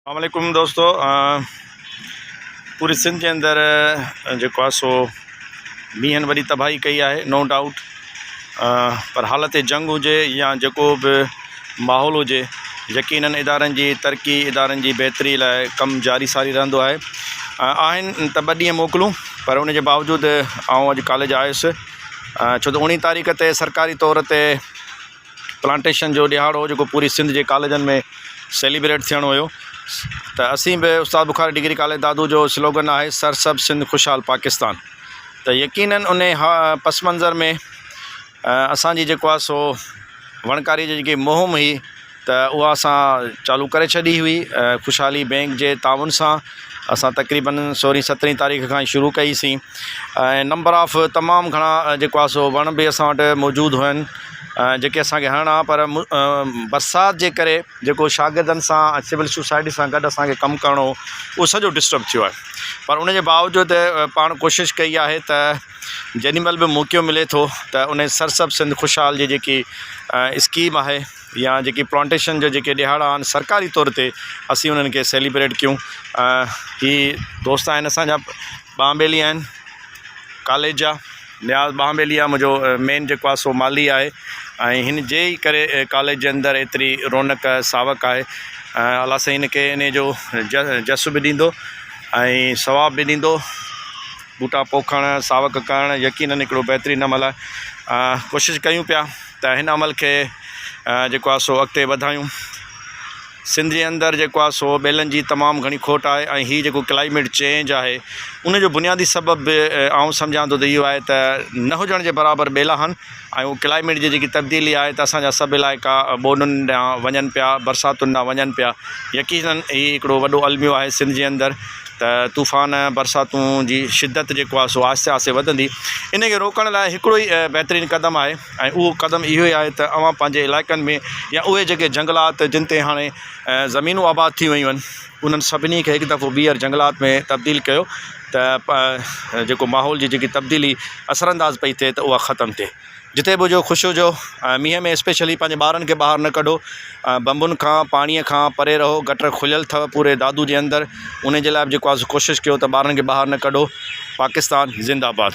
अस्सलामुअलैकुम दोस्तों, पूरी सिंध के अंदर जो आहे सो मींहनि वॾी तबाही कई आहे, नो डाउट। पर हालत जंग हुजे या जेको बि माहौल हुजे, यकीनन इदारनि जी तरक़ी, इदारनि जी बहितरी लाइ कमु जारी सारी रहंदो आहे। आहिनि त 2 ॾींहं मोकलूं, पर उन जे बावजूदि आउं अॼु कॉलेज आयुसि, छो त 19 तारीख़ ते सरकारी तौर ते प्लांटेशन जो ॾिहाड़ो जेको पूरी सिंध जे कॉलेजनि में सेलिब्रेट थियणो हुयो। त असीं बि उस्ताद बुखारी डिग्री कॉलेज दादू जो स्लोगन आहे सरसब सिंध खुशहाल पाकिस्तान। त यकीनन उन पस मंज़र में असांजी जेको आहे सो वणकारी जी जेकी मुहिम हुई त उहा असां चालू करे छॾी हुई। खुशहाली बैंक जे ताउन सां असां तक़रीबन 16-17 तारीख़ खां शुरू कईसीं। नंबर ऑफ तमामु घणा जेको आहे सो वण बि असां वटि मौजूदु हुअनि जेके असांखे हणणा, पर बरसाति जे करे जेको शागिर्दनि सां सिविल सोसाइटी सां गॾु असांखे कमु करिणो उहो सॼो डिस्टर्ब थियो आहे। पर उन जे बावजूदि पाण कोशिशि कई आहे त जेॾीमहिल बि मौक़ो मिले थो त उन सरसब सिंध खुशहाल जी जेकी स्कीम आहे या जेकी प्लांटेशन जो जेके ॾिहाड़ा आहिनि सरकारी तौर ते असीं उन्हनि खे सेलिब्रेट कयूं। ही दोस्त आहिनि असांजा, ॿांबेली आहिनि कॉलेज जा। न्याज़ ॿांबेली आहे मुंहिंजो मेन जेको आहे सो माली आहे, ऐं हिन जे ई करे कॉलेज जे अंदरि एतिरी रौनक सावक आहे। अलाह साईं हिन खे इन जो जस बि ॾींदो ऐं सवाब बि ॾींदो। बूटा पोखणु, सावक करणु यकीनन हिकिड़ो बहितरीनु अमल आहे। कोशिशि कयूं पिया त हिन अमल खे जेको आहे सो अॻिते वधायूं। सिंध जे अंदरि जेको आहे सो ॿेलनि जी तमामु घणी खोट आहे, ऐं हीअ जेको क्लाइमेट चेंज आहे उनजो बुनियादी सबबु बि आउं सम्झां थो त इहो आहे त न हुजण जे बराबरि ॿेला आहिनि, ऐं उहो क्लाइमेट जी जेकी तब्दीली आहे त असांजा सभु इलाइक़ा ॿोॾुनि ॾांहुं वञनि पिया, बरसातुनि ॾांहुं वञनि पिया। यकीनन हीउ हिकिड़ो वॾो अलमियो आहे सिंध जे अंदरि त तूफ़ान बरसातूं जी शिदत जेको आहे सो आहिस्ते आहिस्ते वधंदी। इन खे रोकण लाइ हिकिड़ो ई बहितरीनु क़दम आहे, ऐं उहो क़दम इहो ई आहे त अवां पंहिंजे इलाइक़नि में या उहे जेके जंगलात जिन ते हाणे ज़मीनूं आबाद थी वियूं आहिनि उन्हनि सभिनी खे हिकु दफ़ो ॿीहर जंगलात में तब्दील कयो त जेको माहौल जी जेकी तब्दीली असरअंदाज़ पई थिए त उहा ख़तमु थिए। जिते बि हुजो ख़ुशि हुजो। मींहं में स्पेशली पंहिंजे ॿारनि खे ॿाहिरि न कढो, बंबुनि खां पाणीअ खां परे रहो। गटर खुलियल अथव पूरे दादू जे अंदरि, उन जे लाइ बि जेको आहे कोशिशि कयो त ॿारनि खे ॿाहिरि न कढो। पाकिस्तान ज़िंदाबाद।